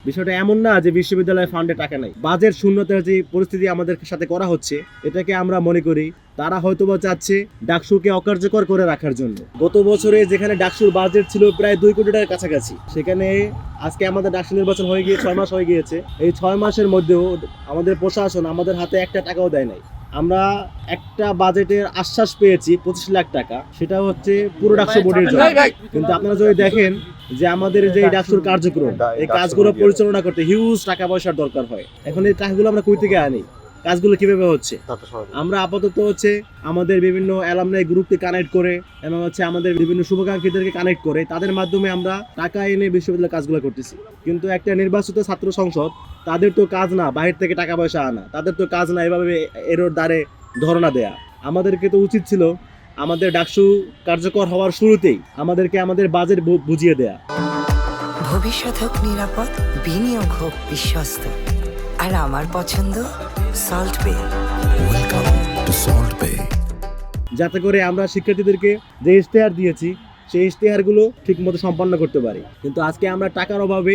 বিষয়টা এমন না যে বিশ্ববিদ্যালয় ফান্ডে টাকা নাই। বাজেট শূন্যতার যে পরিস্থিতি আমাদের সাথে করা হচ্ছে, এটাকে আমরা মনে করি তারা হয়তোবা চাচ্ছে ডাকসুকে অকার্যকর করে রাখার জন্য। গত বছরে যেখানে ডাকসুর বাজেট ছিল প্রায় 2 কোটি টাকার কাছাকাছি, সেখানে আজকে আমাদের ডাকসু নির্বাচন হয়ে গিয়ে 6 মাস হয়ে গিয়েছে। এই 6 মাসের মধ্যেও আমাদের প্রশাসন আমাদের হাতে একটা টাকাও দেয় নাই। আমরা একটা বাজেটের আশ্বাস পেয়েছি 25 লাখ টাকা, সেটা হচ্ছে পুরো ডাকসু বোর্ডের জন্য। কিন্তু আপনারা যদি দেখেন যে আমাদের যে ডাকসুর কার্যক্রম, এই কাজগুলো পরিচালনা করতে হিউজ টাকা পয়সার দরকার হয়। এখন এই টাকাগুলো আমরা কই থেকে আনি, কাজগুলো কিভাবে হচ্ছে? আমরা আপাতত হচ্ছে আমাদের বিভিন্ন অ্যালামনাই গ্রুপকে কানেক্ট করে এবং হচ্ছে আমাদের বিভিন্ন শুভাকাঙ্ক্ষীদেরকে কানেক্ট করে তাদের মাধ্যমে আমরা টাকা এনে বিশ্ববিদ্যালয়ের কাজগুলো করতেছি। কিন্তু একটা নির্বাচিত ছাত্র সংসদ, তাদের তো কাজ না বাইরে থেকে টাকা পয়সা আনা, তাদের তো কাজ না এভাবে এরোর দ্বারে ধরনা দেয়া। আমাদেরকে তো উচিত ছিল আমাদের ডাকসু কার্যকর হওয়ার শুরুতেই আমাদেরকে আমাদের বাজেট বুঝিয়ে দেয়া। ভবিষ্যৎ হোক নিরাপদ, বিনিয়োগ হোক বিশ্বস্ত, আর আমার পছন্দ সল্ট বে। ওয়েলকাম টু সল্ট বে। যাতে করে আমরা শিক্ষার্থীদেরকে যে ইশতেহার দিয়েছি সেই ইশতেহারগুলো ঠিক মতো সম্পন্ন করতে পারি। কিন্তু আজকে আমরা টাকার অভাবে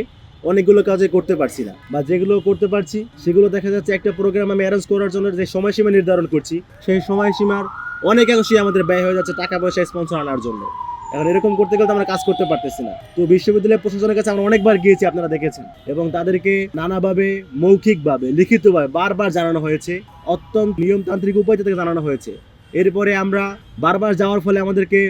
অনেকগুলো কাজে করতে পারছি না, বা যেগুলো করতে পারছি সেগুলো দেখা যাচ্ছে একটা প্রোগ্রাম আমি অ্যারেঞ্জ করার জন্য যে সময়সীমা নির্ধারণ করছি, সেই সময়সীমার অনেকাংশই আমাদের ব্যয় হয়ে যাচ্ছে টাকা পয়সা স্পন্সর আনার জন্য। এখন এরকম করতে গেলে আমরা কাজ করতে পারতেছি না। তো বিশ্ববিদ্যালয় প্রশাসনের কাছে আমরা অনেকবার গিয়েছি, আপনারা দেখেছেন, এবং তাদেরকে নানাভাবে মৌখিকভাবে লিখিতভাবে বারবার জানানো হয়েছে, অত্যন্ত নিয়মতান্ত্রিক উপায় থেকে জানানো হয়েছে। এরপরে আমরা বারবার যাওয়ার ফলে আমাদেরকে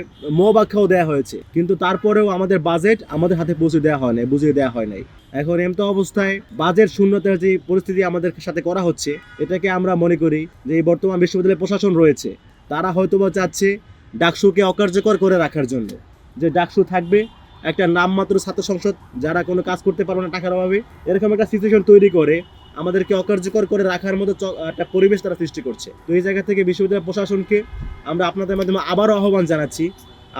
মোবাক্ষাও দেওয়া হয়েছে, কিন্তু তারপরেও আমাদের বাজেট আমাদের হাতে পৌঁছে দেওয়া হয় নাই, বুঝিয়ে দেওয়া হয় নাই। এখন এমতো অবস্থায় বাজেট শূন্যতার যে পরিস্থিতি আমাদের সাথে করা হচ্ছে, এটাকে আমরা মনে করি যে এই বর্তমান বিশ্ববিদ্যালয়ের প্রশাসন রয়েছে, তারা হয়তোবা চাচ্ছে ডাকসুকে অকার্যকর করে রাখার জন্য। যে ডাকসু থাকবে একটা নামমাত্র ছাত্র সংসদ, যারা কোনো কাজ করতে পারবে না টাকার অভাবে, এরকম একটা সিচুয়েশন তৈরি করে আমাদেরকে অকার্যকর করে রাখার মতো একটা পরিবেশ তারা সৃষ্টি করছে। তো এই জায়গা থেকে বিশ্ববিদ্যালয় প্রশাসনকে আমরা আপনাদের মাধ্যমে আবারও আহ্বান জানাচ্ছি,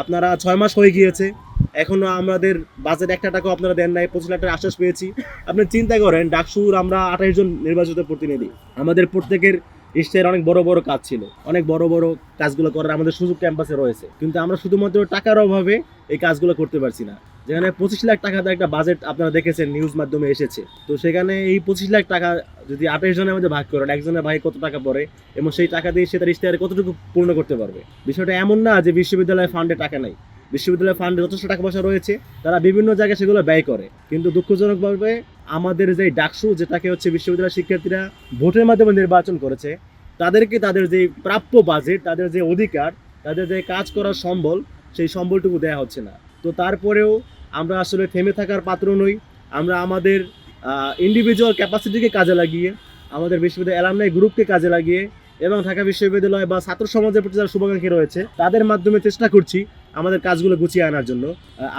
আপনারা 6 মাস হয়ে গিয়েছে, এখনো আমাদের বাজেট একটা টাকাও আপনারা দেন নাই। 25 লাখ টাকার আশ্বাস পেয়েছি। আপনি চিন্তা করেন, ডাকসুর আমরা 28 জন নির্বাচিত প্রতিনিধি, আমাদের প্রত্যেকের ইশতেহার অনেক বড় বড় কাজ ছিল, অনেক বড় বড় কাজগুলো করার আমাদের সুযোগ ক্যাম্পাসে রয়েছে, কিন্তু আমরা শুধুমাত্র টাকার অভাবে এই কাজগুলো করতে পারছি না। যেখানে 25 লাখ টাকাতে একটা বাজেট আপনারা দেখেছেন নিউজ মাধ্যমে এসেছে, তো সেখানে এই 25 লাখ টাকা যদি 28 জনের মধ্যে ভাগ করেন, একজনের ভাই কত টাকা পড়ে এবং সেই টাকা দিয়ে সে তার ইশতেহারে কতটুকু পূর্ণ করতে পারবে? বিষয়টা এমন না যে বিশ্ববিদ্যালয় ফান্ডে টাকা নাই। বিশ্ববিদ্যালয় ফান্ডে যথেষ্ট টাকা পয়সা রয়েছে, তারা বিভিন্ন জায়গায় সেগুলো ব্যয় করে। কিন্তু দুঃখজনকভাবে আমাদের যে ডাকসু, যেটাকে হচ্ছে বিশ্ববিদ্যালয়ের শিক্ষার্থীরা ভোটের মাধ্যমে নির্বাচন করেছে, তাদেরকে তাদের যে প্রাপ্য বাজেট, তাদের যে অধিকার, তাদের যে কাজ করার সম্বল, সেই সম্বলটুকু দেওয়া হচ্ছে না। তো তারপরেও আমরা আসলে থেমে থাকার পাত্র নই। আমরা আমাদের ইন্ডিভিজুয়াল ক্যাপাসিটিকে কাজে লাগিয়ে, আমাদের বিশ্ববিদ্যালয় অ্যালামনাই গ্রুপকে কাজে লাগিয়ে এবং ঢাকা বিশ্ববিদ্যালয় বা ছাত্র সমাজের প্রতি যারা শুভাকাঙ্ক্ষী রয়েছে তাদের মাধ্যমে চেষ্টা করছি আমাদের কাজগুলো গুছিয়ে আনার জন্য।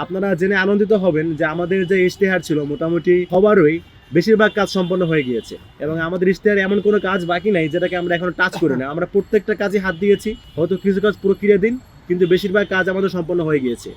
আপনারা জেনে আনন্দিত হবেন যে আমাদের যে ইশতেহার ছিল মোটামুটি সবারই বেশিরভাগ কাজ সম্পন্ন হয়ে গিয়েছে, এবং আমাদের ইশতেহারে এমন কোনো কাজ বাকি নাই যেটাকে আমরা এখনো টাচ করি না। আমরা প্রত্যেকটা কাজে হাত দিয়েছি, হয়তো কিছু কাজ প্রক্রিয়াধীন, কিন্তু বেশিরভাগ কাজ আমাদের সম্পন্ন হয়ে গিয়েছে।